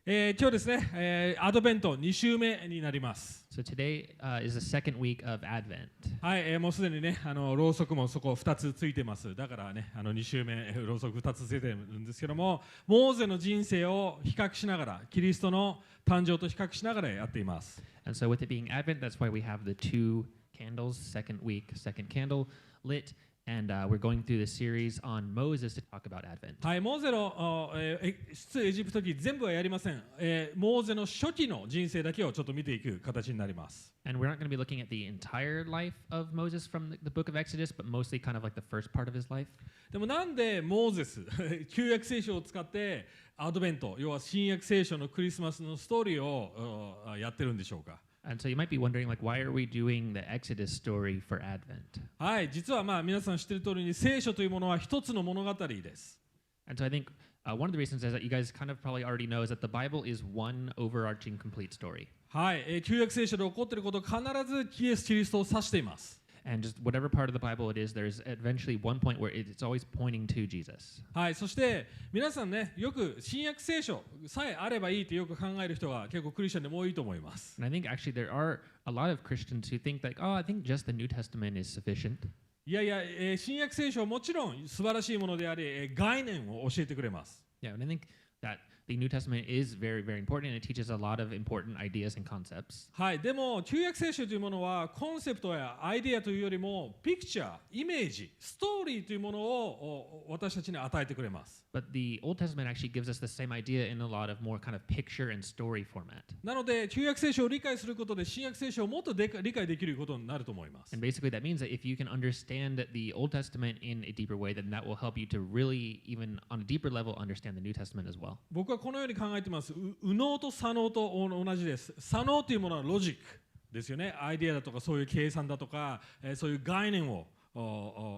今日ですね、アドベント2週目になります。So today is the second week of Advent. はい、もうすでにね、ろうそくもそこ2つついてます。だからね、2週目、ろうそく2つついてるんですけども、モーゼの人生を比較しながら、キリストの誕生と比較しながらやっています。And so with it being Advent, that's why we have the two candles, second week, second candle lit. And we're going through the series on Moses to talk about Advent. はい、モーゼの出エジプト記全部はやりません。モーゼの初期の人生だけをちょっと見ていく形になります。And we're not going to be looking at the entire life of Moses from the book of Exodus, but mostly kind of like the first part of his life. でもなんでモーゼス、旧約聖書を使ってアドベント、要は新約聖書のクリスマスのストーリーをやってるんでしょうか。And so you might be wondering, like, why are we doing the Exodus story for Advent? はい、実は皆さん知っている通りに聖書というものは一つの物語です。And so I think one of the reasons is that you guys kind of probably already know is that the Bible is one overarching complete story. はい、旧約聖書で起こっていること必ずイエス・キリストを指しています。And just whatever part of the Bible it is, there's eventually one point where it's always pointing to Jesus. はい、そして皆さんね、よく新約聖書さえあればいいってよく考える人が結構クリスチャンでも多いと思います。And I think actually there are a lot of Christians who think like, oh, I think just the New Testament is sufficient. いやいや、新約聖書はもちろん素晴らしいものであり、概念を教えてくれます。Yeah, and I think that the New Testament is very, very important, and it teaches a lot of important ideas and concepts. はい、でも旧約聖書というものはコンセプトやアイデアというよりもピクチャー、イメージ、ストーリーというものを私たちに与えてくれます。But the Old Testament actually gives us the same idea in a lot of more kind of picture and story format. なので旧約聖書を理解することで新約聖書をもっと理解できることになると思います。And basically that means that if you can understand the Old Testament in a deeper way, then that will help you to really, even on a deeper level, understand the New Testament as well. 僕はこのように考えています。右脳と左脳と同じです。左脳というものはロジックですよね。アイデアだとかそういう計算だとか、そういう概念を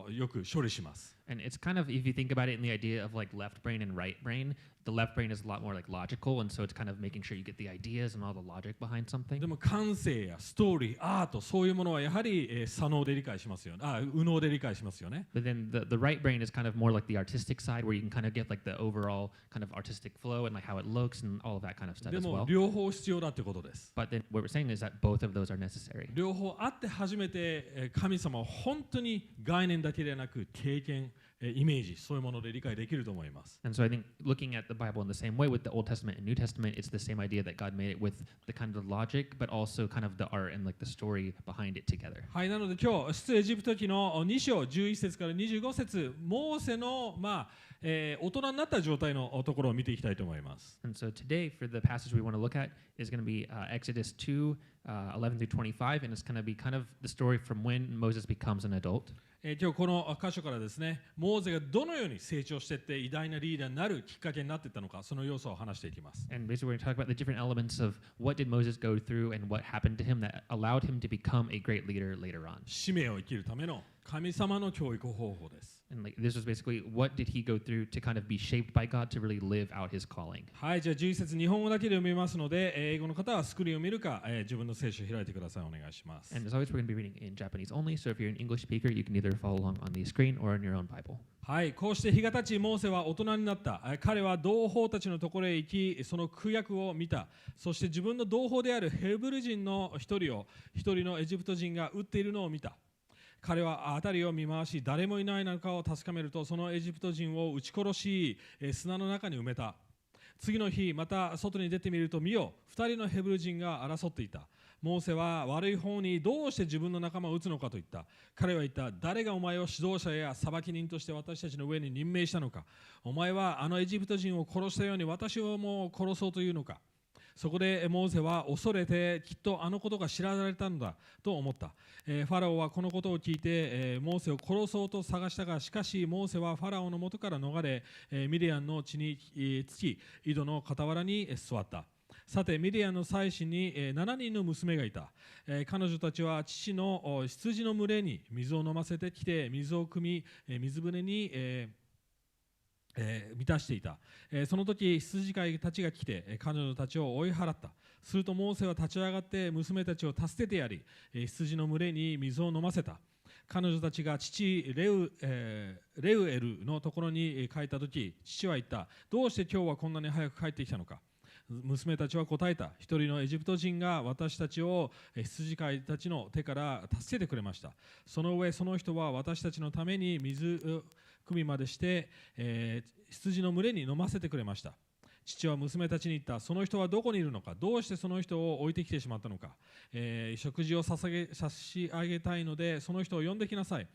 よく処理します。And it's kind of, if you think about it in the idea of like left brain and right brain, the left brain is a lot more like logical, and so it's kind of making sure you get the ideas and all the logic behind something. でも感性やストーリー、アート、そういうものはやはり左脳で理解しますよね。右脳で理解しますよね。But then the right brain is kind of more like the artistic side, where you can kind of get like the overall kind of artistic flow and like how it looks and all of that kind of stuff で as も well. 両方必要だってことです。But then what we're saying is that both of those are necessary. 両方あって初めて神様は本当に概念だけでなく経験、イメージ、そういうもので理解できると思います。And so I think looking at the Bible in the same way with the Old Testament and New Testament, it's the same idea that God made it with the kind of logic, but also kind of the art and like the story behind it together. はい、なので今日、出エジプト記の2章11節から25節、モーセの大人になった状態のところを見ていきたいと思います。And so today, for the passage we want to look at, is going to be Exodus 2, 11 through 25, and it's going to be kind of the story from when Moses becomes an adult. 今日この箇所からですね、モーゼがどのように成長していって偉大なリーダーになるきっかけになっていったのか、その要素を話していきます。And basically we're going to talk about the different elements of what did Moses go through and what happened to him that allowed him to become a great leader later on. 使命を生きるための神様の教育方法です。And like this was basically what did he go through to kind of be shaped by God to really live out his calling. はい、じゃあ11節日本語だけで読みますので、英語の方はスクリーンを見るか、自分の聖書を開いてください。お願いします。And as always, we're going to be reading in Japanese only, so if you're an English speaker, you can either follow along on the screen or in your own Bible. はい、こうして日が経ち、モーセは大人になった。彼は同胞たちのところへ行き、その苦役を見た。そして自分の同胞であるヘブル人の一人のエジプト人が撃っているのを見た。彼は辺りを見回し、誰もいないのかを確かめると、そのエジプト人を撃ち殺し、砂の中に埋めた。次の日、また外に出てみると、見よ、2人のヘブル人が争っていた。モーセは悪い方にどうして自分の仲間を撃つのかと言った。彼は言った。誰がお前を指導者や裁き人として私たちの上に任命したのか。お前はあのエジプト人を殺したように私をも殺そうというのか。そこでモーセは恐れてきっとあのことが知られたのだと思った。ファラオはこのことを聞いてモーセを殺そうと探したが、しかしモーセはファラオの元から逃れミディアンの地につき井戸の傍らに座った。さてミディアンの妻子に7人の娘がいた。彼女たちは父の羊の群れに水を飲ませてきて水を汲み水舟に満たしていた。その時羊飼いたちが来て彼女たちを追い払った。するとモーセは立ち上がって娘たちを助けてやり、羊の群れに水を飲ませた。彼女たちが父レウエルのところに帰った時、父は言った。どうして今日はこんなに早く帰ってきたのか。娘たちは答えた。一人のエジプト人が私たちを羊飼いたちの手から助けてくれました。その上、その人は私たちのために水汲みまでして、羊の群れに飲ませてくれました。父は娘たちに言った。その人はどこにいるのか、どうしてその人を置いてきてしまったのか、食事を差し上げたいのでその人を呼んできなさい。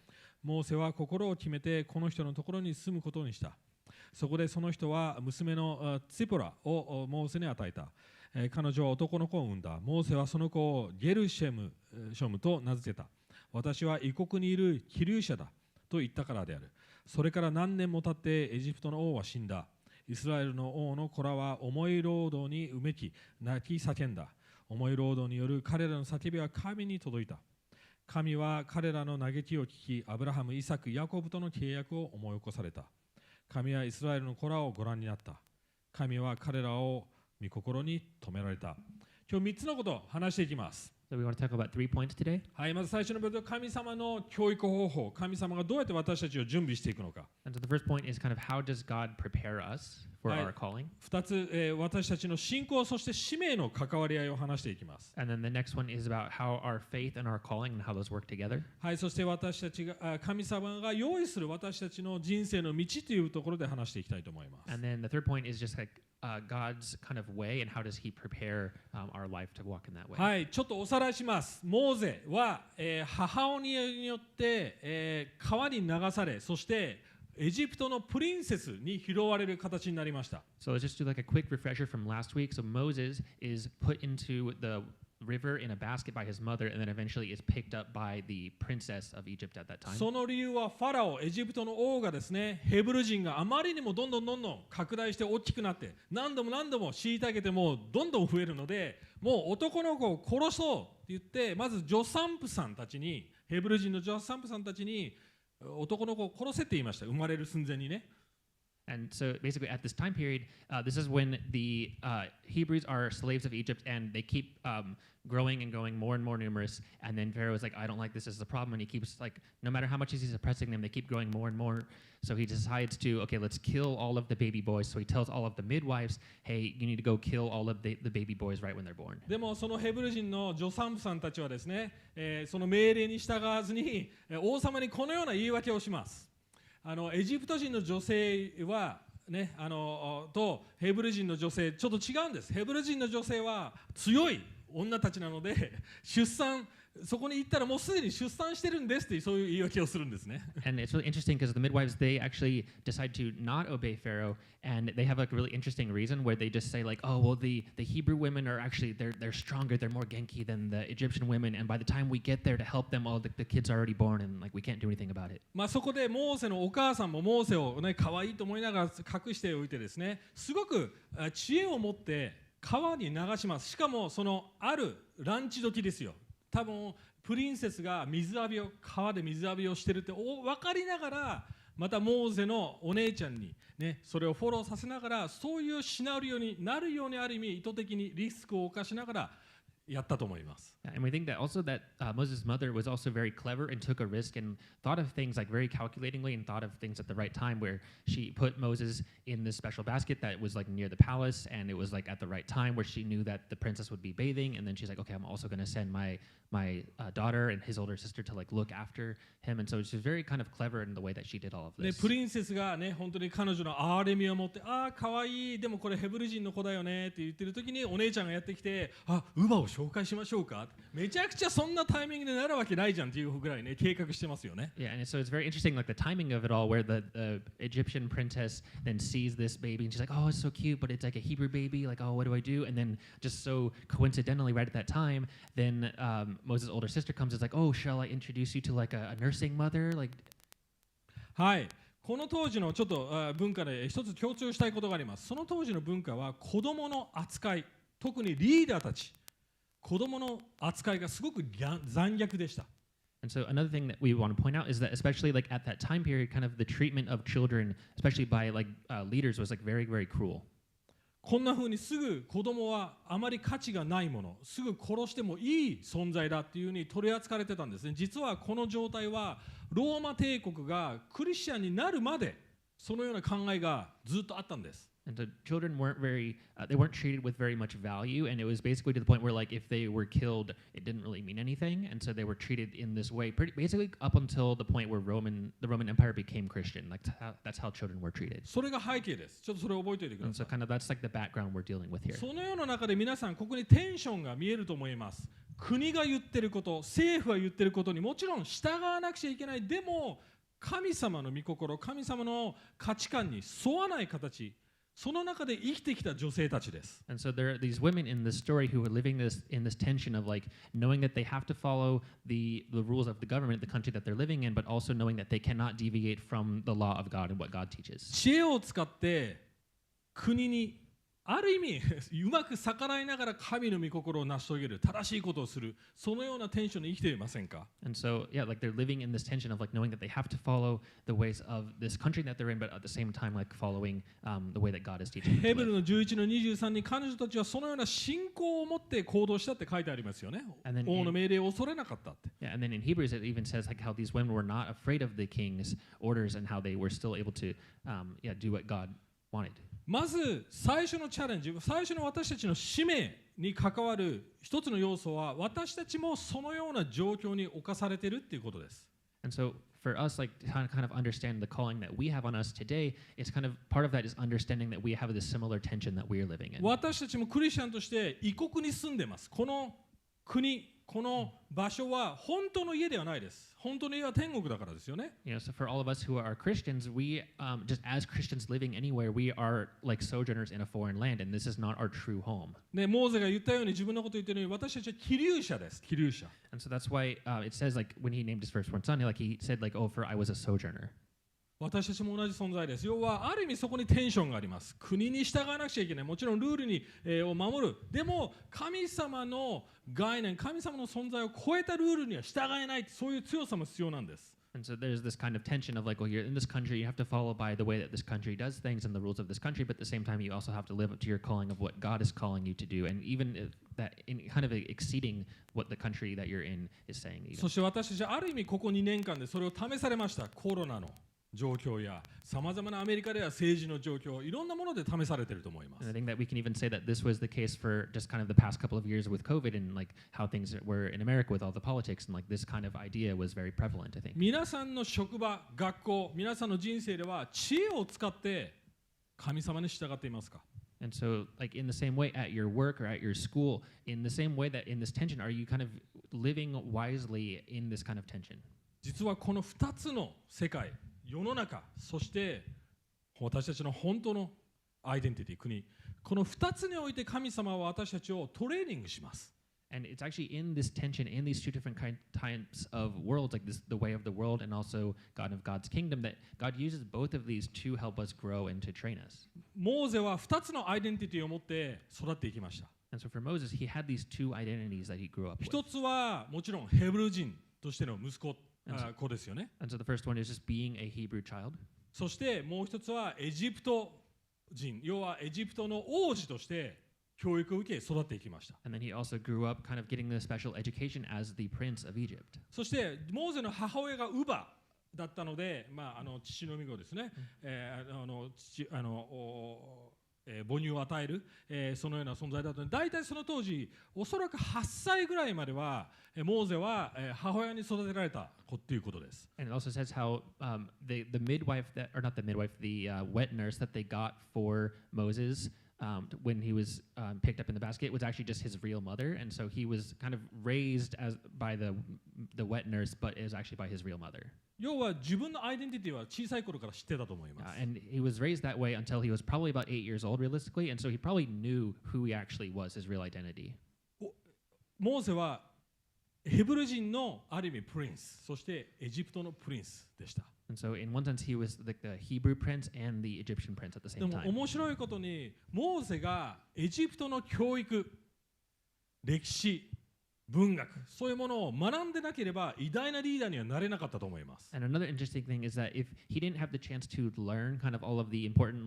モーセは心を決めてこの人のところに住むことにした。そこでその人は娘のツィポラをモーセに与えた。彼女は男の子を産んだ。モーセはその子をゲルショムと名付けた。私は異国にいる寄留者だと言ったからである。それから何年も経ってエジプトの王は死んだ。イスラエルの王の子らは重い労働にうめき泣き叫んだ。重い労働による彼らの叫びは神に届いた。神は彼らの嘆きを聞き、アブラハム、イサク、ヤコブとの契約を思い起こされた。神はイスラエルの子らをご覧になった。神は彼らを御心に留められた。今日3つのことを話していきます。So we want to talk about 3 points today. はい、まず最初の部分は神様の教育方法。神様がどうやって私たちを準備していくのか。And so the first point is kind of how does God prepare us for our calling? 2つ、私たちの信仰そして使命の関わり合いを話していきます。And then the next one is about how our faith and our calling and how those work together. はい、そして私たちが神様が用意する私たちの人生の道というところで話していきたいと思います。And then the third point is just like God's kind of way and how does He prepare our life to walk in that way. はい、ちょっとおさらいします。モーゼは、母親によって、川に流され、そしてエジプトのプリンセスに拾われる形になりました。So let's just do like a quick refresher from last week. So Moses is put into the river in a basket by his mother and then eventually is picked up by the princess of Egypt at that time. その理由はファラオ、エジプトの王がですね、ヘブル人があまりにもどんどん拡大して大きくなって何度も虐げてもどんどん増えるので、もう男の子を殺そうって言って、まず助産婦さんたちに、ヘブル人の助産婦さんたちに男の子を殺せって言いました。生まれる寸前にね。And so basically at this time period, this is when the Hebrews are slaves of Egypt and they keep growing and growing more and more numerous. And then Pharaoh is like, I don't like this as a problem. And he keeps like, no matter how much he's suppressing them, they keep growing more and more. So he decides to, okay, let's kill all of the baby boys. So he tells all of the midwives, hey, you need to go kill all of the baby boys right when they're born. でもそのヘブル人の助産婦さんたちはですね、その命令に従わずに王様にこのような言い訳をします。エジプト人の女性は、ね、とヘブル人の女性ちょっと違うんです。ヘブル人の女性は強い女たちなのでそこに行ったらもうすでに出産してるんですってそういう言い訳をするんですね。And it's really interesting because the midwives, they actually decide to not obey Pharaoh, and they have like a really interesting reason where they just say like, oh well, the Hebrew women are actually they're stronger, they're more genki than the Egyptian women, and by the time we get there to help them, all the kids are already born, and like we can't do anything about it. まあそこでモーセのお母さんもモーセをね可愛いと思いながら隠しておいてですね、すごく知恵を持って川に流します。しかもそのあるランチ時ですよ。多分プリンセスが川で水浴びをしてるって分かりながら、またモーゼのお姉ちゃんに、ね、それをフォローさせながら、そういうシナリオになるようにある意味意図的にリスクを冒しながらやったと思います。And we think that also that Moses' mother was also very clever and took a risk and thought of things like very calculatingly and thought of things at the right time, where she put Moses in this special basket that was like near the palace, and it was like at the right time where she knew that the princess would be bathing, and then she's like, okay, I'm also going to send my daughter and his older sister to like look after him, and so she's very kind of clever in the way that she did all of this. プリンセスがね、本当に彼女の憐れみを持って、ああ可愛い、でもこれヘブル人の子だよねって言ってる時にお姉ちゃんがやってきて、あ、乳母を紹介しましょうか。めちゃくちゃそんなタイミングでなるわけないじゃんっていうぐらいね計画してますよね。Yeah, and so it's very interesting, like the timing of it all, where the Egyptian princess then sees this baby and she's like, oh, it's so cute, but it's like a Hebrew baby. Like, oh, what do I do? And then just so coincidentally, right at that time, then Moses' older sister comes and is like, oh, shall I introduce you to like a nursing mother? Like, はい。この当時のちょっと文化で一つ強調したいことがあります。その当時の文化は子供の扱い、特にリーダーたち、子供の扱いがすごく残虐でした。And so another thing that we want to point out is that especially like at that time period, kind of the treatment of children, especially by like leaders, was like very, very cruel. こんな風にすぐ子供はあまり価値がないもの、すぐ殺してもいい存在だっていう風に取り扱われてたんですね。実はこの状態はローマ帝国がクリスチャンになるまでそのような考えがずっとあったんです。And so children they weren't treated with very much value, and it was basically to the point where, like, if they were killed, it didn't really mean anything, and so they were treated in this way, basically up until the point where the Roman Empire became Christian. Like that's how children were treated. それが背景です。ちょっとそれを覚えておいてくだ And さ so い。 kind of that's like the background we're dealing with here. そのような中で皆さんここにテンションが見えると思います。国が言ってること、政府が言ってることにもちろん従わなくちゃいけない。でも神様の御心、神様の価値観に沿わない形。その中で生きてきた女性たちです。And so there are these women in this story who are living in this tension of like knowing that they have to follow the rules of the government, the country that they're living in, but also knowing that they cannot deviate from the law of God and what God teaches. 知恵を使って国にある意味うまく逆らいながら神の御心を成し遂げる、正しいことをする、そのようなテンションで生きていませんか？ And so yeah, like they're living in this tension of like knowing that they have to follow the ways of this country that they're in, but at the same time like following the way that God is teaching them ヘ to ブル live. の11の23に彼女たちはそのような信仰を持って行動したって書いてありますよね。 And then 王の命令を恐れなかったって。 Yeah, and then in Hebrews it even says like how these women were not afraid of the king's orders and how they were still able to do what God wanted. まず最初のチャレンジ、最初の私たちの使命に関わる一つの要素は、私たちもそのような状況に侵されているっていうことです。 And so for us, like to kind of understand the calling that we have on us today, it's kind of part of that is understanding that we have this similar tension that we are living in. 私たちもクリスチャンとして異国に住んでます。この国、この場所は本当の家ではないです。本当の家は天国だからですよね。You know, so for all of us who are Christians, we just as Christians living anywhere, we are like sojourners in a foreign land, and this is not our true home. ね、モーゼが言ったように自分のこと言ってるように、私たちは寄留者です。寄留者。And so that's why it says like when he named his firstborn son, he said like, "Oh, for I was a sojourner." 私たちも同じ存在です。要はある意味そこにテンションがあります。国に従わなくちゃいけない。もちろんルールに、を守る。でも神様の概念、神様の存在を超えたルールには従えない。そういう強さも必要なんです。And so there's this kind of tension of like, well, you're in this country, you have to follow by the way that this country does things and the rules of this country, but at the same time, you also have to live up to your calling of what God is calling you to do, and even that in kind of exceeding what the country that you're in is saying. そして私たちはある意味ここ2年間でそれを試されました。コロナの状況やさまざまなアメリカでは政治の状況、いろんなもので試されていると思います。And I think that we can even say that this was the case for just kind of the past couple of years with COVID and like how things were in America with all the politics, and like this kind of idea was very prevalent, I think. 皆さんの職場、学校、皆さんの人生では知恵を使って神様に従っていますか？ And so like in the same way at your work or at your school, in the same way that in this tension, are you kind of living wisely in this kind of tension? 実はこの2つの世界、世の中、そして私たちの本当のアイデンティティ、国、この2つにおいて神様は私たちをトレーニングします。And it's actually in this tension, in these two different types of worlds, like this, the way of the world and also God of God's kingdom, that God uses both of these to help us grow and to train us. モーゼは2つのアイデンティティを持って育っていきました。And so for Moses, he had these two identities that he grew up with. 一つはもちろんヘブル人としての息子、子ですよね。And so the first one is just being a Hebrew child. そしてもう一つはエジプト人、要はエジプトの王子として教育を受け育っていきました。And then he also grew up kind of getting the special education as the prince of Egypt. そしてモーゼの母親がウバだったので、父の御子ですね。母乳を与える、そのような存在だったので、大体その当時おそらく8歳ぐらいまではモーゼは母親に育てられた子っていうことです。And it also says how the midwife that, or not the midwife, the wet nurse that they got for Moses when he was picked up in the basket was actually just his real mother, and so he was kind of raised as by the wet nurse, but is actually by his real mother. 要は自分のアイデンティティは小さい頃から知ってたと思います。And he was raised that way until he was probably about 8 years old, realistically, and so he probably knew who he actually was, his real identity. モーゼはヘブル人のある意味プリンス、そしてエジプトのプリンスでした。And so in one sense he was like the Hebrew prince and the Egyptian prince at the で same も time. 面白いことにモーゼがエジプトの教育、歴史、文学、そういうものを学んでなければ偉大なリーダーにはなれなかったと思います。And another interesting thing is that if he didn't have the chance to learn kind of all of the important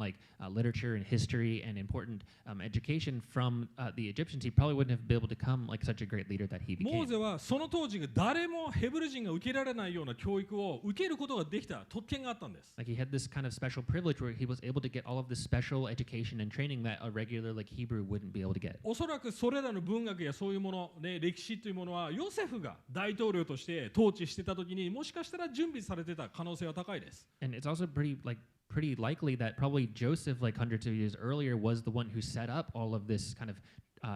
literature and history and important education from the Egyptians, he probably wouldn't have been able to become like such a great leader that he モー became. ゼはその当時が誰もヘブル人が受けられないような教育を受けることができた特権があったんです。Like he had this kind of special privilege where he was able to get all of this special education and training that a regular like Hebrew wouldn't be able to get. おそらくそれらの文学やそういうもの、ね、歴史というものはヨセフが大統領として統治してた時にもしかしたら準備されてた可能性は高いです。And it's also pretty likely that probably Joseph, like hundreds of years earlier, was the one who set up all of this kind of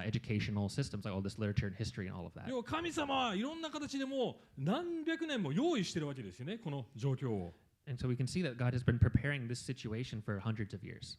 educational systems, like all this literature and history and all of that. 要は神様はいろんな形でもう何百年も用意してるわけですよね、この状況を。And so we can see that God has been preparing this situation for hundreds of years.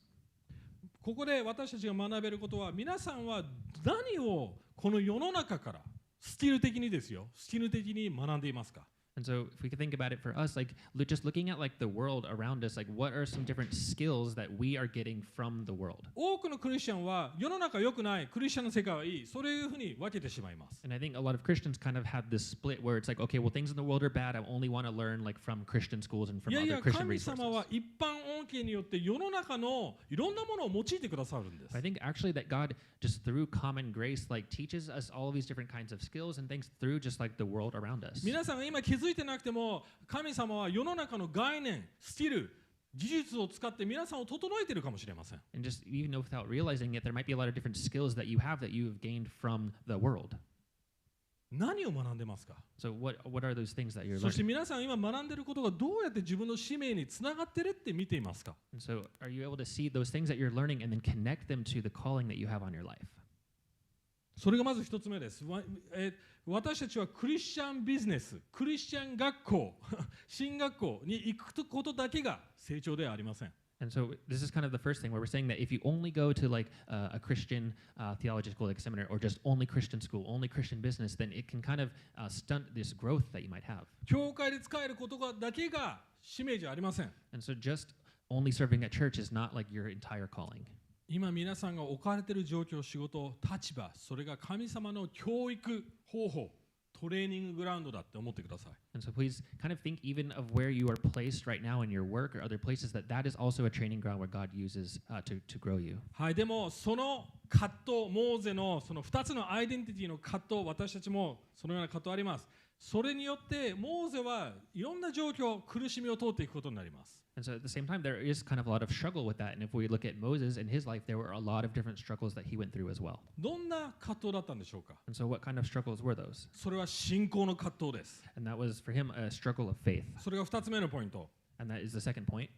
ここで私たちが学べることは、皆さんは何をこの世の中からスキル的にですよ、スキル的に学んでいますか？ And so if we could think about it for us, like just looking at like the world around us, like what are some different skills that we are getting from the world? 多くのクリスチャンは世の中良くない、クリスチャンの世界はいい、そういうふうに分けてしまいます。And I think a lot of Christians kind of have this split where it's like, okay, well, things in the world are bad. I only want to learn like from Christian schools and from いやい other や、 Christian 神様 resources. は一般恩恵によって世の中のいろんなものを用いてくださるんです。 I think actually that God just through common grace like teaches us all of these different kinds of skills and things through just like the world around us. 皆さんが今気づいてなくても、神様は世の中の概念、スキル、技術を使って皆さんを整えているかもしれません。 And just even without realizing it, there might be a lot of different skills that you have that you have gained from the world. 何を学んでますか？ So what are those things that you're そして learning? 皆さん今学んでいることがどうやって自分の使命につながってるって見ていますか？ And so are you able to see those things that you're learning and then connect them to the calling that you have on your life? それがまず一つ目です。私たちはクリスチャンビジネス、クリスチャン学校、進学校に行くことだけが成長ではありません。And so this is kind of the first thing where we're saying that if you only go to like a Christian theology school, like a seminary, or just only Christian school, only Christian business, then it can kind of stunt this growth that you might have. 教会で使えることだけが使命じゃありません。 And so just only serving at church is not like your entire calling. 今皆さんが置かれている状況、仕事、立場、それが神様の教育方法、トレーニンググラウンドだって思ってください。And so please kind of think even of where you are placed right now in your work or other places that is also a training ground where God uses to grow you. はい、でもその葛藤、モーゼのその2つのアイデンティティの葛藤、私たちもそのような葛藤あります。それによってモーゼはいろんな状況、苦しみを通っていくことになります。And so at the same time, there is kind of a lot of struggle with that. And if we look at Moses in his life, there were a lot of different struggles that he went through as well. どんな葛藤だったんでしょうか？ And so what kind of struggles were those? それは信仰の葛藤です。 And that was for him a struggle of faith. それが2つ目のポイント。 And that is the second point.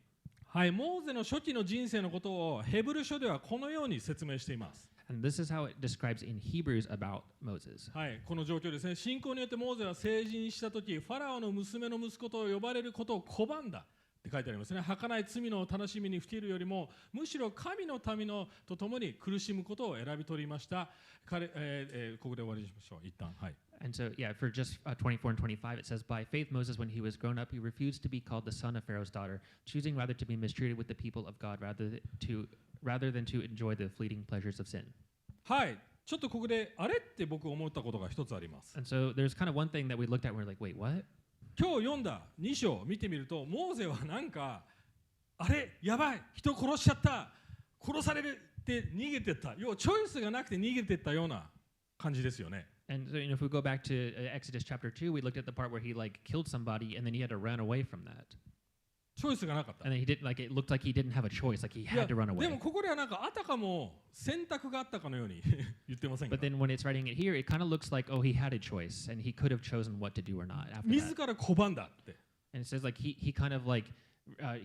はい、モーゼの初期の人生のことをヘブル書ではこのように説明しています。And this is how it describes in Hebrews about Moses. はい、この状況ですね。信仰によってモーゼは成人したとき、ファラオの娘の息子と呼ばれることを拒んだって書いてありますね。儚い罪の楽しみにふけるよりも、むしろ神の民のと共に苦しむことを選び取りました。ここで終わりにしましょう。一旦。はい。And so, yeah, for just 24 and 25, it says, By faith, Moses, when he was grown up, he refused to be called the son of Pharaoh's daughter, choosing rather to be mistreated with the people of God rather than to enjoy the fleeting pleasures of sin. はい。ちょっとここであれって僕思ったことが一つあります。 And so there's kind of one thing that we looked at and we're like, wait, what? 今日読んだ2章を見てみると、モーゼはなんか、あれやばい、人殺しちゃった、殺されるって逃げてった、要はチョイスがなくて逃げてったような感じですよね。 And so, if we go back to Exodus chapter 2, we looked at the part where he like killed somebody and then he had to run away from that. チョイスがなかった。 And then it looked like he didn't have a choice, like he had to run で away. もここではなんかあたかも選択があったかのように言ってませんか？ But then when it's writing it here, it kind of looks like, oh, he had a choice and he could have chosen what to do or not after 自 that. ら拒んだって。 And it says like he kind of like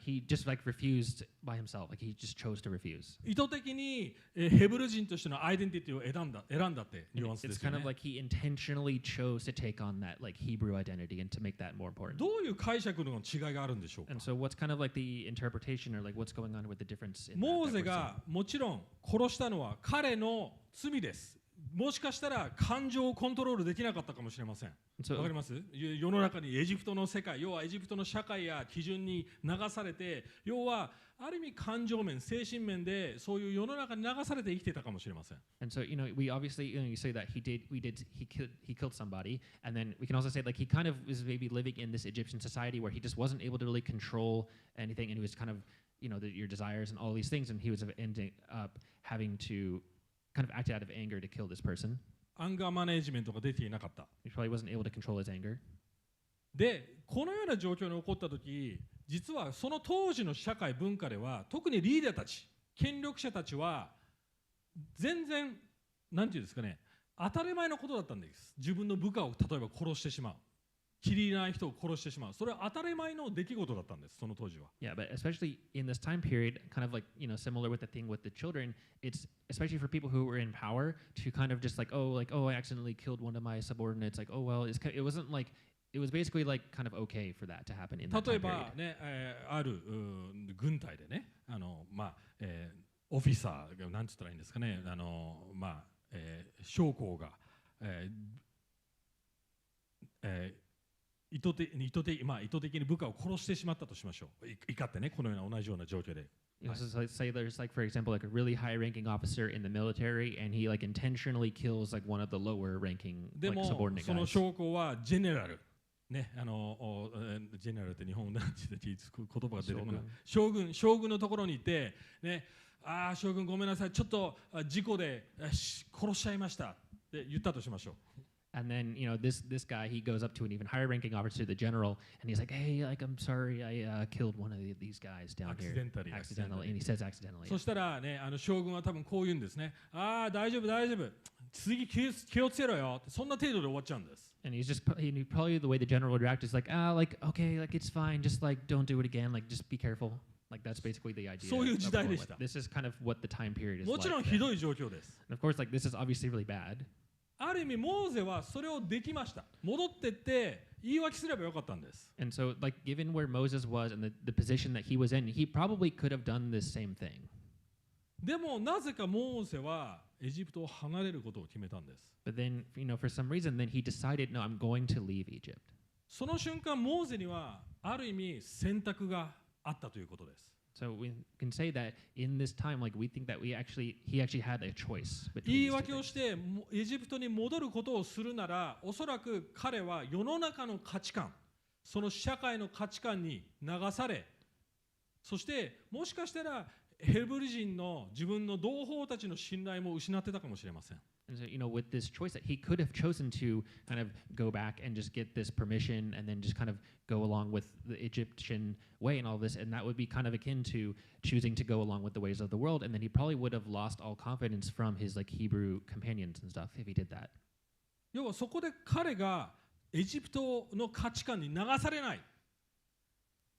he just like refused by himself, like he just chose to refuse. 意図的にヘブル人としてのアイデンティティを選んだってニュアンスで It's すよ kind ね of。like he intentionally chose to take on that like Hebrew identity and to make that more important. どういう解釈の違いがあるんでしょうか？ And so what's kind of like the interpretation or like what's going on with the difference in that モー that ゼ we're seeing? がもちろん殺したのは彼の罪です。もしかしたら感情をコントロールできなかったかもしれません。わかります？世の中にエジプトの世界、要はエジプトの社会や基準に流されて、要はある意味感情面、精神面でそういう世の中に流されて生きてたかもしれません。And so, we obviously, you say that he killed somebody, and then we can also say like he kind of was maybe living in this Egyptian society where he just wasn't able to really control anything, and he was kind of, your desires and all these things, and he was ending up having to kind of act out of anger to kill this person. アンガーマネジメントができていなかった。He probably wasn't able to control his anger. で、このような状況に起こったとき、実はその当時の社会文化では、特にリーダーたち、権力者たちは全然なんていうんですかね、当たり前のことだったんです。自分の部下を例えば殺してしまう。切りない人を殺してしまう。それは当たり前の出来事だったんです、その当時は。Yeah, but especially in this time period, kind of like, similar with the thing with the children, it's especially for people who were in power to kind of just like, oh, I accidentally killed one of my subordinates. Like, oh, well, it wasn't like, it was basically like kind of okay for that to happen in that time period. 例えばね、ある軍隊でね、オフィサーがなんつったらいいんですかね、将校が、意図的に部下を殺してしまったとしましょう。怒ってね、このような同じような状況で。So say there's like, for example, like a really high-ranking officer in the military, and he like intentionally kills like one of the lower-ranking like subordinate guys. その将校はジェネラル。ね、ジェネラルって日本語で言葉が出てこない。将軍のところに行って、ね、将軍ごめんなさい、ちょっと事故で殺しちゃいましたって言ったとしましょう。And then, this guy, he goes up to an even higher ranking officer, the general, and he's like, hey, like, I'm sorry, I killed one of these guys down here. Accidentally. And he says accidentally. そしたらね、将軍は多分こう言うんですね。大丈夫。次気をつけろよ。そんな程度で終わっちゃうんです。And probably the way the general would react is like, okay, like, it's fine. Just like, don't do it again. Like, just be careful. Like, that's basically the idea. そういう時代でした。This is kind of what the time period is like. もちろんひどい状況です。And of course, like, this is obviously really bad. ある意味モーゼはそれをできました。戻ってって言い訳すればよかったんです。And so, like, given where Moses was and the position that he was in, he probably could have done this same thing. でもなぜかモーゼはエジプトを離れることを決めたんです。But then, for some reason, then he decided, no, I'm going to leave Egypt. その瞬間モーゼにはある意味選択があったということです。So we can say that in this time, like we think that he actually had a choice. 言い訳をしてエジプトに戻ることをするなら、おそらく彼は世の中の価値観、その社会の価値観に流され、そしてもしかしたらヘブル人の自分の同胞たちの信頼も失ってたかもしれません。And so, with this choice that he could have chosen to kind of go back and just get this permission and then just kind of go along with the Egyptian way and all this, and that would be kind of akin to choosing to go along with the ways of the world, and then he probably would have lost all confidence from his like Hebrew companions and stuff if he did that. 要はそこで彼がエジプトの価値観に流されない、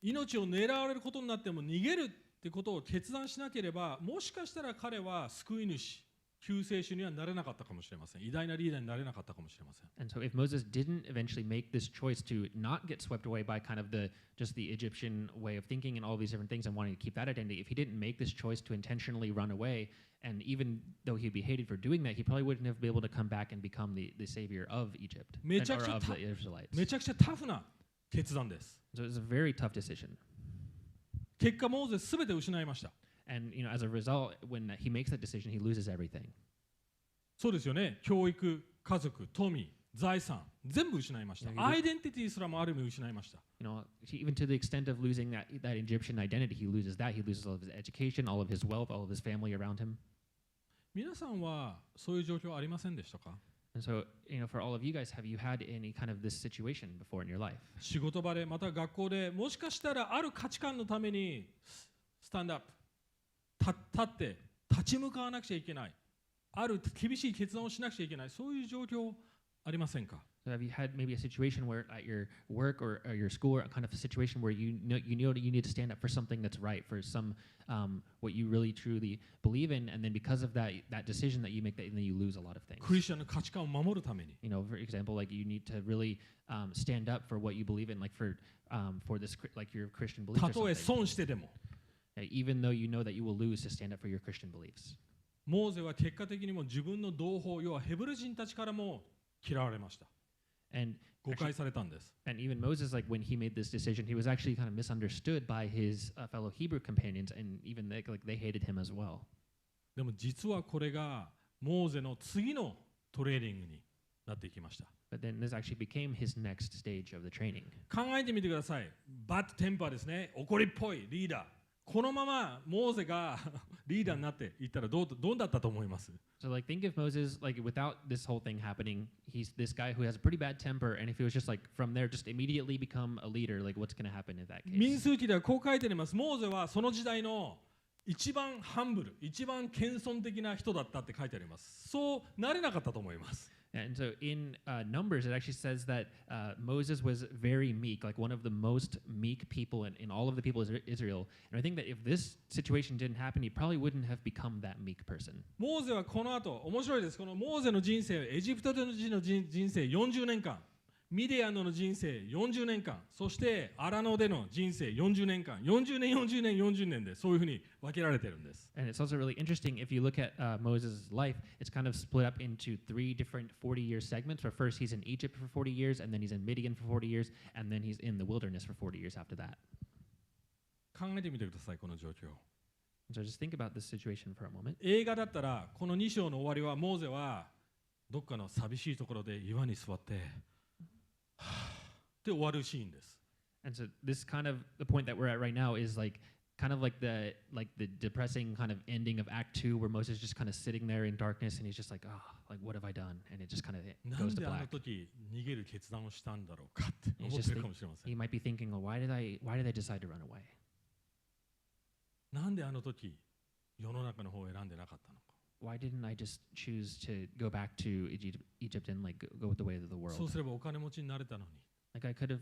命を狙われることになっても逃げるってことを決断しなければ、もしかしたら彼は救い主、救世主にはなれなかったかもしれません。偉大なリーダーになれなかったかもしれません。And so if Moses didn't eventually make this choice to not get swept away by kind of just the Egyptian way of thinking and all these different things and wanting to keep that identity, if he didn't make this choice to intentionally run away, and even though he'd be hated for doing that, he probably wouldn't have been able to come back and become the savior of Egypt or of the Israelites. めちゃくちゃタフな決断です。So it was a very tough decision. 結果モーゼすべて失いました。And as a result, when he makes that decision, he loses everything. そうですよね。教育、家族、富、財産、全部失いました。アイデンティティすらもある意味失いました。Even to the extent of losing that Egyptian identity, he loses that. He loses all of his education, all of his wealth, all of his family around him. 皆さんはそういう状況ありませんでしたか？ And so, for all of you guys, have you had any kind of this situation before in your life? 仕事場でまた学校でもしかしたらある価値観のためにスタンドアップ立って立ち向かわなくちゃいけない、ある厳しい決断をしなくちゃいけない、そういう状況ありませんか？ So have you had maybe a situation where at your work or your school, or kind of a situation where you know that you need to stand up for something that's right, for some what you really truly believe in, and then because of that decision that you make, then you lose a lot of things. クリスチャンの価値観を守るために。For example, like you need to really stand up for what you believe in, like for this like your Christian beliefs or たとえ something. 損してでも。Even though you know that you will lose to stand up for your Christian beliefs. モーゼは結果的にも自分の同胞、要はヘブル人たちからも嫌われました。 And 誤解されたんです。 and even Moses, like when he made this decision, he was actually kind of misunderstood by his fellow Hebrew companions, and even they hated him as well. でも実はこれがモーゼの次のトレーニングになっていきました。 But then this actually became his next stage of the training. 考えてみてください。バッドテンパーですね。怒りっぽいリーダー。このままモーゼがリーダーになっていったらどうだったと思います？ So like think of Moses like without this whole thing happening, he's this guy who has a pretty bad temper, and if he was just like from there just immediately become a leader, like what's going to happen in that 民 case? 数記ではこう書いてあります。モーゼはその時代の一番ハンブル、一番謙遜的な人だったって書いてあります。そうなれなかったと思います。 And so in Numbers, it actually says that Moses was very meek, like one of the most meek people in all of the people of Israel. And I think that if this situation didn't happen, he probably wouldn't have become that meek person. モーゼはこの後、面白いです。このモーゼの人生、エジプトでの人生40年間、ミディアンの人生40年間、そしてアラノでの人生40年間、40年、40年、40年でそういうふうに分けられているんです。And it's also really interesting if you look at Moses' life, it's kind of split up into 3 different 40-year segments, where first he's in Egypt for 40 years, and then he's in Midian for 40 years, and then he's in the wilderness for 40 years after that. 考えてみてください、この状況。 So just think about this situation for a moment. 映画だったら、この2章の終わりは、モーゼはどっかの寂しいところで岩に座って、で終わるシーンです。 And so this kind of the point that we're at right now is like kind of like the depressing kind of ending of Act 2, where Moses is just kind of sitting there in darkness, and he's just like, like what have I done? And it just kind of な goes ん to であの black. 時逃げる決断をしたんだろうかって思 He's って just るかもしれません。 He might be thinking, well, why did I decide to run away? なんであの時世の中の方を選んでなかったのか。 Why didn't I just choose to go back to Egypt and like go with the way of the そう world? すればお金持ちになれたのに。 Like I could have,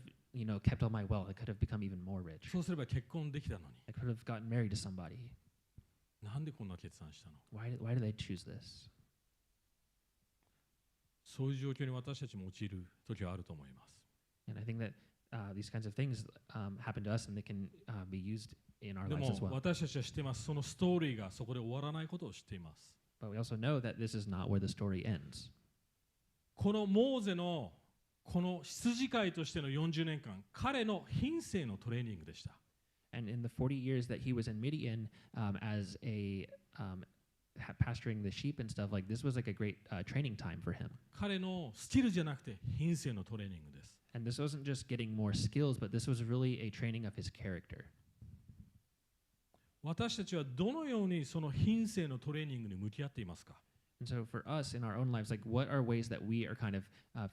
kept all my wealth. I could have become even more rich. そうすれば結婚できたのに。 I could have gotten married to somebody. なんでこんな決断したの？ Why did I choose this? そういう状況に私たちも陥る時はあると思います。 And I think that these kinds of things happen to us, and they can be used in our で lives も as well. 私たちは知っています。そのストーリーがそこで終わらないことを知っています。 But we also know that this is not where the story ends. このモーゼのこの羊飼いとしての40年間、彼の品性のトレーニングでした。 And in the 40 years that he was in Midian as a pasturing the sheep and stuff, like this was like a great training time for him. 彼のスキルじゃなくて品性のトレーニングです。 And this wasn't just getting more skills, but this was really a training of his character. 私たちはどのようにその品性のトレーニングに向き合っていますか？ And so for us in our own lives, like what are ways that we are kind of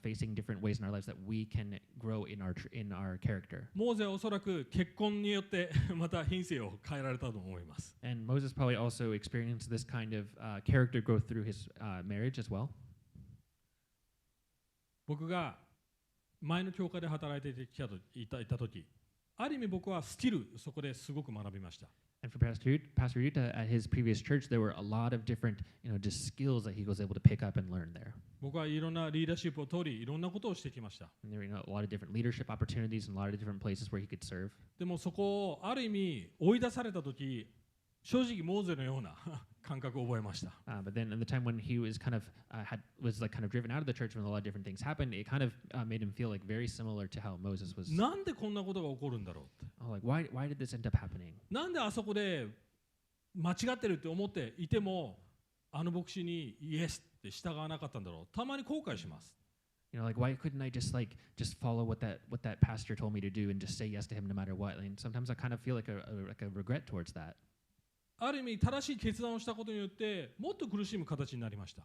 facing different ways in our lives that we can grow in our character? モーゼはおそらく結婚によってまた品性を変えられたと思います。 And Moses probably also experienced this kind of character growth through his marriage as well. 僕が前の教会で働いていた時、ある意味僕はスキルそこですごく学びました。 And for Pastor Yuta at his previous church, there were a lot of different, just skills that he was able to pick up and learn there. 僕はいろんなリーダーシップを取り、いろんなことをしてきました。 And there were a lot of different leadership opportunities and a lot of different places where he could serve. でもそこをある意味追い出された時、正直モーゼのような感覚を覚えました。 But then in the time when he was kind of driven out of the church when a lot of different things happened, it kind of made him feel like very similar to how Moses was. なんでこんなことが起こるんだろうって。 Like why did this end up happening? なんであそこで間違ってるって思っていても、あの牧師にイエスって従わなかったんだろう。たまに後悔します。 Like why couldn't I just follow what that pastor told me to do and just say yes to him no matter what? And sometimes I kind of feel like a regret towards that. ある意味正しい決断をしたことによってもっと苦しむ形になりました。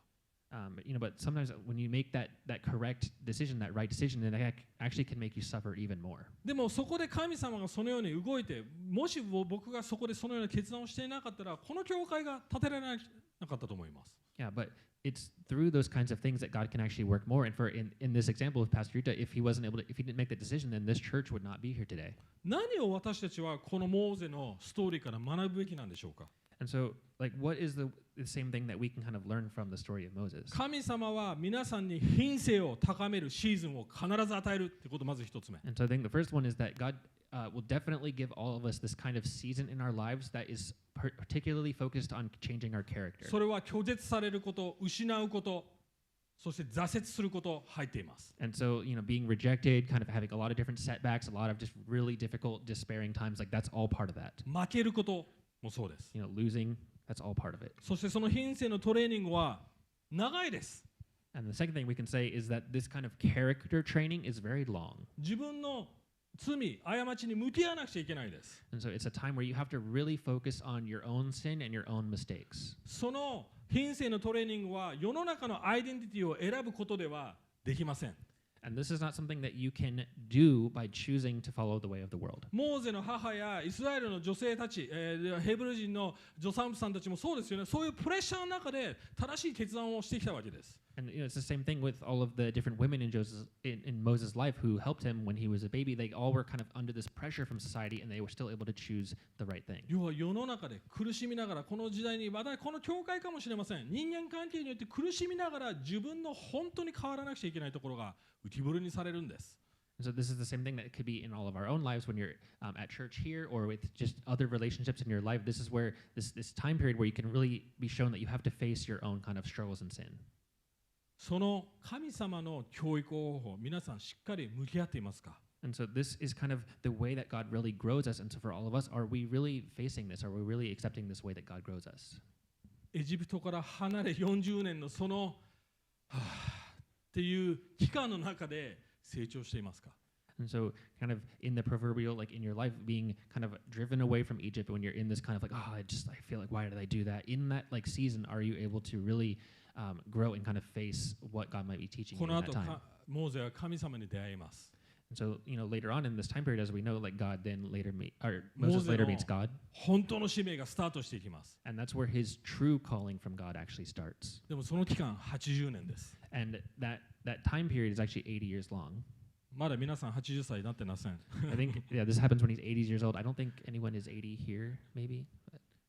But sometimes when you make that correct decision, that right decision, then that actually can make you suffer even more. でもそこで神様がそのように動いて、もし僕がそこでそのような決断をしていなかったら、この教会が建てられなかったと思います。 Yeah, but it's through those kinds of things that God can actually work more. And in this example of Pastor Yuta, if he didn't make that decision, then this church would not be here today. 何を私たちはこのモーゼのストーリーから学ぶべきなんでしょうか？ And so, like, what is the same thing that we can kind of learn from the story of Moses? 神様は皆さんに品性を高めるシーズンを必ず与えるってことまず一つ目。And so I think the first one is that God will definitely give all of us this kind of season in our lives that is particularly focused on changing our character. それは拒絶されること、失うこと、そして挫折すること入っています。And so, being rejected, kind of having a lot of different setbacks, a lot of just really difficult, despairing times, like that's all part of that. 負けることもそうです。Losing, that's all part of it. そしてその品性のトレーニングは長いです。And the second thing we can say is that this kind of character training is very long. 自分の罪、過ちに向き合わなくちゃいけないです。And so it's a time where you have to really focus on your own sin and your own mistakes. その品性のトレーニングは世の中のアイデンティティを選ぶことではできません。And this is not something that you can do by choosing to follow the way of the world. モーゼの母やイスラエルの女性たち、ヘブル人の助産婦さんたちもそうですよね。そういうプレッシャーの中で正しい決断をしてきたわけです。And it's the same thing with all of the different women in Moses' life who helped him when he was a baby. They all were kind of under this pressure from society, and they were still able to choose the right thing. 要は世の中で苦しみながらこの時代にまたこの教会かもしれません。人間関係によって苦しみながら自分の本当に変わらなくちゃいけないところが浮き彫りにされるんです。And so this is the same thing that could be in all of our own lives when you're at church here or with just other relationships in your life. This is where this time period where you can really be shown that you have to face your own kind of struggles and sin. その神様の教育方法、皆さんしっかり向き合っていますか？ And so this is kind of the way that God really grows us. And so for all of us, are we really facing this? Are we really accepting this way that God grows us? エジプトから離れ40年のそのっていう期間の中で成長していますか？ And so kind of in the proverbial, like in your life, being kind of driven away from Egypt when you're in this kind of like, I feel like, why did I do that? In that like season, are you able to really grow and kind of face what God might be teaching you in that time? モーゼは神様に出会います。 And so, later on in this time period, as we know, like God then later Moses later meets God. 本当の使命がスタートしていきます。 And that's where his true calling from God actually starts. でもその期間80年です。 And that time period is actually 80 years long. まだ皆さん80歳になってません。I think, this happens when he's 80 years old. I don't think anyone is 80 here, maybe.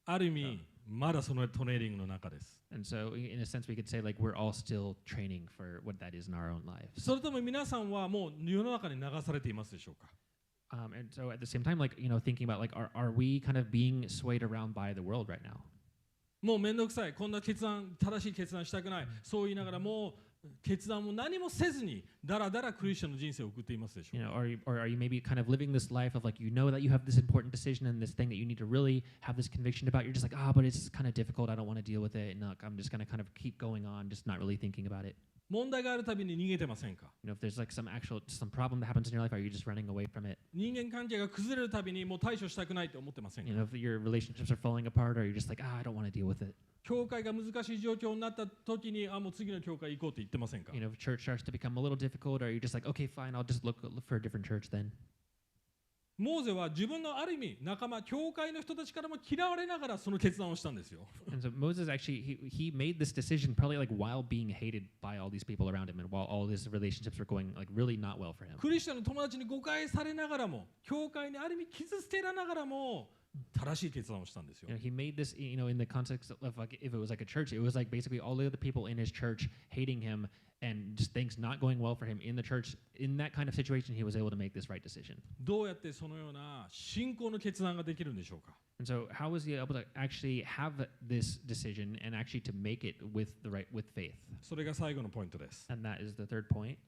ある意味、まだそのトレーニングの中です。 And so, in a sense, we could say like we're all still training for what that is in our own lives. それとも皆さんはもう世の中に流されていますでしょうか？ And so, at the same time, like thinking about like, are we kind of being swayed around by the world right now? もうめんどくさい、こんな決断、正しい決断したくない、そう言いながらもう決断も何もせずにだらだらクリスチャンの人生を送っていますでしょうか？ Or are you maybe kind of living this life of like you know that you have this important decision and this thing that you need to really have this conviction about? You're just like, but it's kind of difficult. I don't want to deal with it. And I'm just going to kind of keep going on, just not really thinking about it. 問題があるたびに逃げてませんか？ If there's like some problem that happens in your life, are you just running away from it? 人間関係が崩れるたびにもう対処したくないと思ってませんか？ If your relationships are falling apart, or you're just like, I don't want to deal with it. 教会が難しい状況になった時にもう次の教会行こうって言ってませんか？ If church starts to become a little difficult, or you're just like, okay, fine, I'll just look for a different church then. モーゼは自分のある意味仲間、教会の人たちからも嫌われながらその決断をしたんですよ。And so Moses actually he made this decision probably like while being hated by all these people around him, and while all his relationships were going like really not well for him. クリスチャンの友達に誤解されながらも、教会にある意味傷つけられながらも正しい決断をしたんですよ。He made this, in the context of like if it was like a church, it was like basically all of the people in his church hating him and just things not going well for him in the church. In that kind of situation, he was able to make this right decision. どうやってそのような信仰の決断ができるんでしょうか？ And so, how was he able to actually have this decision and actually to make it with faith? それが最後のポイントです。 And that is the third point.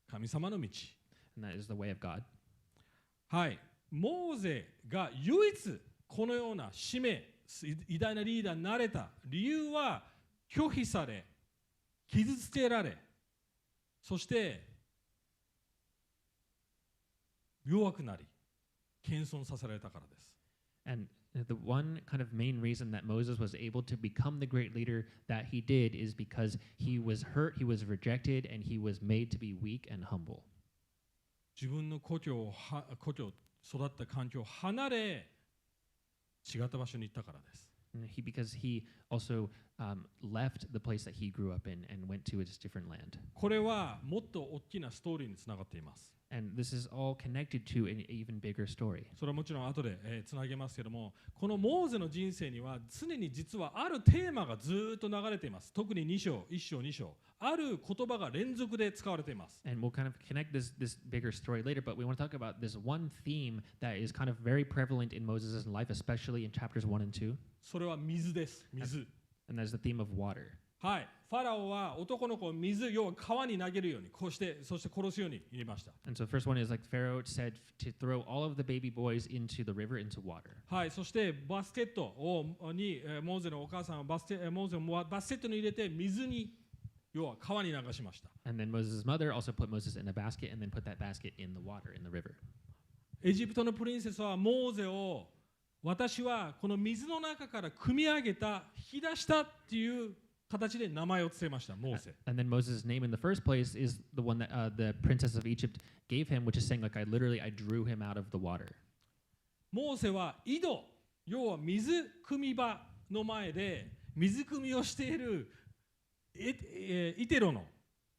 神様の道。And that is the way of God. はい。モーゼが唯一このような使命、偉大なリーダーになれた理由は拒否され、傷つけられ、そして弱くなり、謙遜させられたからです。And the one kind of main reason that Moses was able to become the great leader that he did is because he was hurt, he was rejected, and he was made to be weak and humble. 自分の故郷、育った環境を離れ、違った場所に行ったからです。Because he also left the place that he grew up in and went to a different land. これはもっと大きなストーリーにつながっています。And this is all connected to an even bigger story. それはもちろん後でつなげますけども、このモーゼの人生には常に実はあるテーマがずっと流れています。特に2章、1章、2章。ある言葉が連続で使われています。And we'll kind of connect this bigger story later, but we want to talk about this one theme that is kind of very prevalent in Moses' life, especially in chapters 1 and 2. それは水です。水。And that's the theme of water. はい。ファラオは男の子を水、要は川に投げるように、こうして、そして殺すように言いました。And so the first one is like Pharaoh said to throw all of the baby boys into the river, into water. はい。そしてバスケットにモーゼのお母さんはモーゼをバスケットに入れて水に、要は川に流しました。And then Moses' mother also put Moses in a basket and then put that basket in the water, in the river. エジプトのプリンセスはモーゼを私はこの水の中から汲み上げた、引き出したっていう形で名前を付けました、モーゼ。And then Moses' name in the first place is the one that the princess of Egypt gave him, which is saying like I drew him out of the water. モーセは井戸、要は水汲み場の前で水汲みをしているイテロの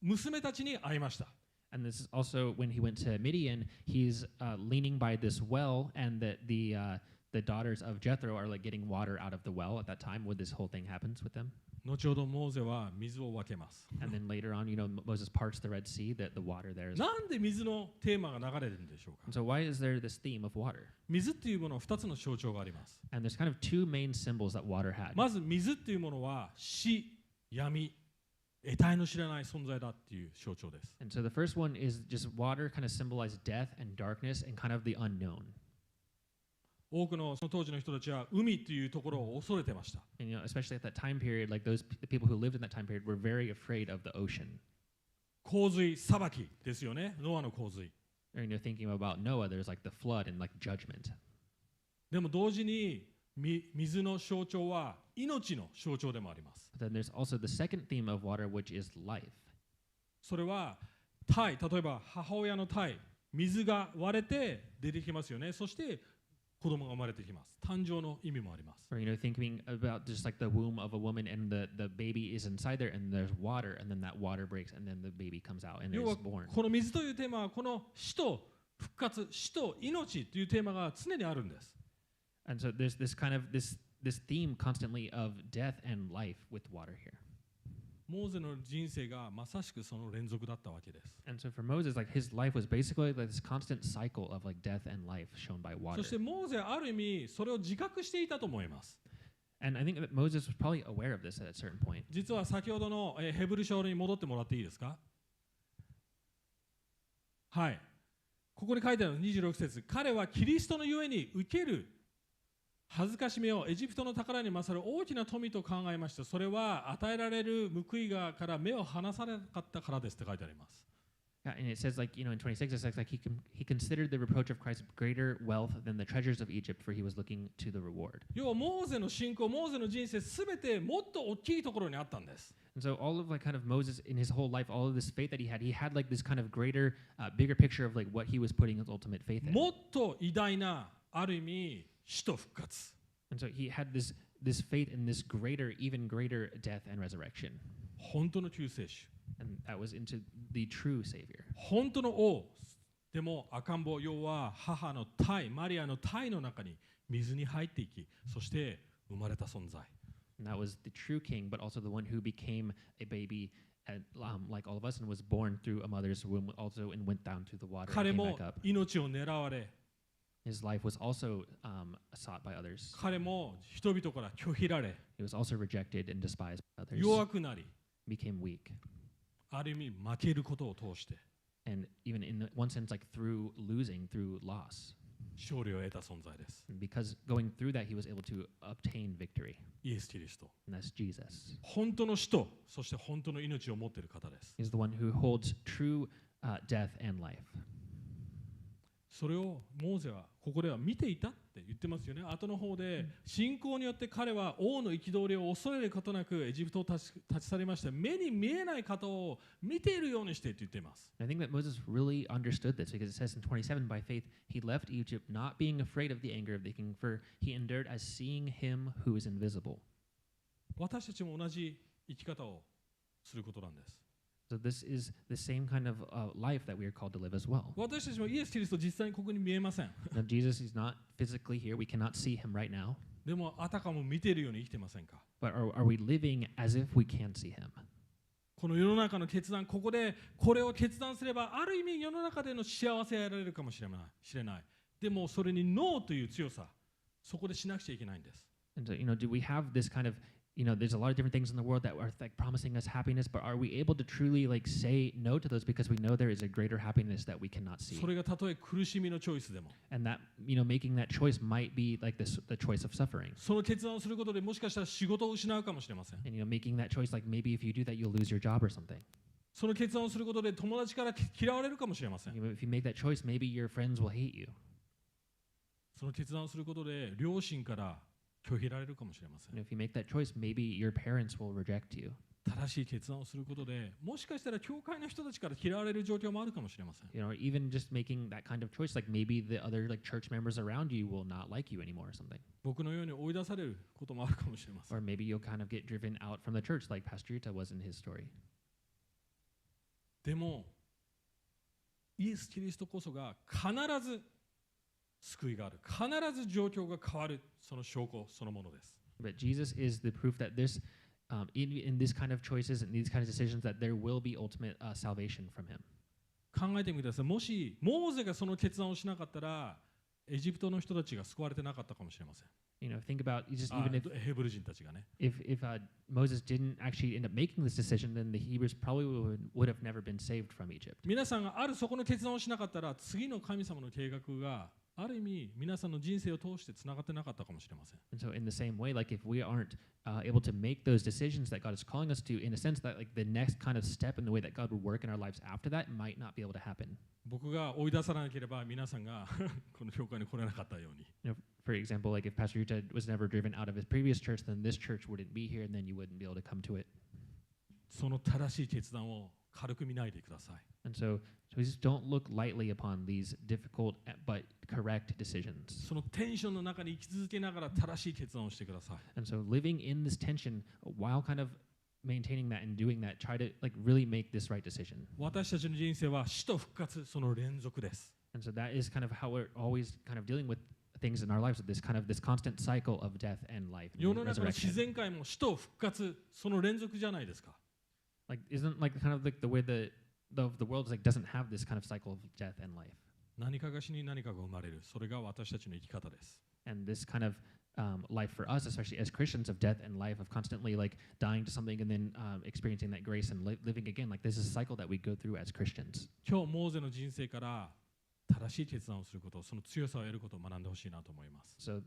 娘たちに会いました。And this is also when he went to Midian, he's leaning by this well, and the daughters of Jethro are like getting water out of the well at that time when this whole thing happens with them. 後ほどモーゼは水を分けます。And then later on, Moses parts the Red Sea, the water there is. なんで水のテーマが流れるんでしょうか。 And so why is there this theme of water? 水っていうものは2つの象徴があります。 And there's kind of two main symbols that water had. まず水っていうものは死、闇、得体の知らない存在だっていう象徴です。 And so the first one is just water kind of symbolized death and darkness and kind of the unknown. 多くのその当時の人たちは海っていうところを恐れてました。And especially at that time period, like the people who lived in that time period were very afraid of the ocean. 洪水、裁きですよね。ノアの洪水。Or thinking about Noah, there's like the flood and like judgment. でも同時に水の象徴は命の象徴でもあります。But then there's also the second theme of water, which is life. それは胎、例えば母親の胎、水が割れて出てきますよね。そして子供が生まれてきます。誕生の意味もあります。Or thinking about just like the womb of a woman and the baby is inside there and there's water and then that water breaks and then the baby comes out and is born. この水というテーマはこの死と復活、死と命というテーマが常にあるんです。And so there's this kind of this theme constantly of death and life with water here. モーゼの人生がまさしくその連続だったわけです。And so for Moses, like his life was basically like this constant cycle of like death and life shown by water. そしてモーゼはある意味それを自覚していたと思います。And I think that Moses was probably aware of this at a certain point. 実は先ほどのヘブル書に戻ってもらっていいですか。はい。ここに書いてある26節。彼はキリストのゆえに受ける恥ずかしめをエジプトの宝に勝る大きな富と考えました。それは与えられる報いがから目を離されなかったからですって書いてあります。Yeah, and it says like, in 26, it says like he considered the reproach of Christ greater wealth than the treasures of Egypt, for he was looking to the reward. 要はモーゼの信仰、モーゼの人生すべてもっと大きいところにあったんです。And so all of like kind of Moses in his whole life, all of this faith that he had like this kind of greater, bigger picture of like what he was putting his ultimate faith in. もっと偉大なある意味死と復活。And so he had this faith in this greater, even greater death and resurrection. 本当の救世主。And that was into the true Savior. 本当の王。でも赤ん坊、要は母の胎、マリアの胎の中に水に入っていき、そして生まれた存在。And that was the true king, but also the one who became a baby like all of us and was born through a mother's womb also and went down to the water and 彼 came も back up. 命を狙われ、 His life was also sought by others. 彼も人々から拒否られ、 He was also rejected and despised by others. 弱くなり、 Became weak. ある意味負けることを通して And even in one sense, like through losing, through loss. 勝利を得た存在です。 And because going through that, he was able to obtain victory. イエス・キリスト。 And that's Jesus. 本当の死と、そして本当の命を持っている方です。 He's the one who holds true death and life. それをモーゼはここでは見ていたって言ってますよね。後の方で信仰によって彼は王の憤りを恐れることなくエジプトを立ち去りました。目に見えない方を見ているようにしてって言っています。 I think that Moses really understood this because it says in 27, by faith he left Egypt not being afraid of the anger of the king, for he endured as seeing him who is invisible. 私たちも同じ生き方をすることなんです。So this is the same kind of life that we are called to live as well. 私たちもイエス・キリスト実際にここに見えません。Now, Jesus is not physically here. We cannot see him right now. でもあたかも見ているように生きてませんか？ But are we living as if we can see him? この世の中の決断、ここでこれを決断すれば、ある意味世の中での幸せを得られるかもしれない。でもそれにノーという強さ、そこでしなくちゃいけないんです。And so, do we have this kind of, there's a lot of different things in the world that are like promising us happiness, but are we able to truly like say no to those because we know there is a greater happiness that we cannot see? それがたとえ苦しみのチョイスでも。And that, making that choice might be like the choice of suffering. その決断をすることでもしかしたら仕事を失うかもしれません。And, making that choice, like maybe if you do that, you'll lose your job or something. その決断をすることで友達から嫌われるかもしれません。If you make that choice, maybe your friends will hate you. その決断をすることで両親から拒否られるかもしれません。And if you make that choice, maybe your parents will reject you. 正しい決断をすることで、もしかしたら教会の人たちから嫌われる状況もあるかもしれません。Even just making that kind of choice, like maybe the other like church members around you will not like you anymore or something. 僕のように追い出されることもあるかもしれません。Or maybe you'll kind of get driven out from the church like Pastor Yuta was in his story. でも、イエス・キリストこそが必ず救いがある。必ず状況が変わる。その証拠そのものです。But Jesus is the proof that this, in this kind of choices and these kind of decisions, that there will be ultimate salvation from him. 考えてみてください。もしモーゼがその決断をしなかったら、エジプトの人たちが救われてなかったかもしれません。Think about just even if ヘブル人たちがね。if Moses didn't actually end up making this decision, then the Hebrews probably would have never been saved from Egypt. 皆さんがあるそこの決断をしなかったら、次の神様の計画がある意味皆さんの人生を通してつながってなかったかもしれません。And so in the same way, like if we aren't able to make those decisions that God is calling us to, in a sense that like the next kind of step in the way that God would work in our lives after that might not be able to happen. 僕が追い出さなければ皆さんがこの教会に来れなかったように。For example, like if Pastor Yuta was never driven out of his previous church, then this church wouldn't be here, and then you wouldn't be able to come to it. その正しい決断を軽く見ないでください。And so we just don't look lightly upon these difficult but correct decisions. そのテンションの中に生き続けながら正しい決断をしてください。And so living in this tension while kind of maintaining that and doing that, try to like really make this right decision. 私たちの人生は死と復活、その連続です。And so that is kind of how we're always kind of dealing with things in our lives, this constant cycle of death and life. 世の中の自然界も死と復活、その連続じゃないですか。Like isn't like kind of like the way the world is like doesn't have this kind of cycle of death and life. 何かが死に何かが生まれる。それが私たちの生き方です。And this kind of life for us, especially as Christians, of death and life, of constantly like dying to something and then experiencing that grace and living again. Like this is a cycle that we go through as Christians. 今日モーゼの人生から正しい決断をすること、その強さを得ることを学んでほしいなと思います。So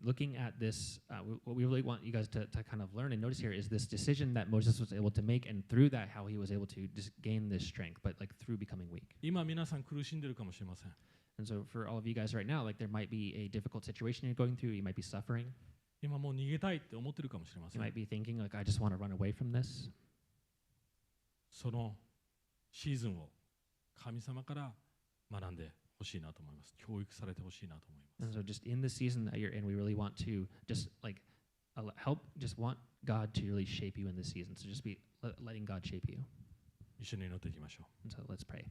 looking at this, what we really want you guys to kind of learn and notice here is this decision that Moses was able to make, and through that, how he was able to just gain this strength, but like through becoming weak. 今皆さん苦しんでるかもしれません。And so for all of you guys right now, like there might be a difficult situation you're going through, you might be suffering. 今もう逃げたいって思ってるかもしれませ You ん。 might be thinking like, I just want to run away from this. そのシーズンを神様から学んでほしいなと思います。教育されてほしいなと思いま And す。 so just in the season that you're in, we really want to just like just want God to really shape you in this season. So just be letting God shape you. 一緒に祈っていきましょう。 And so let's pray.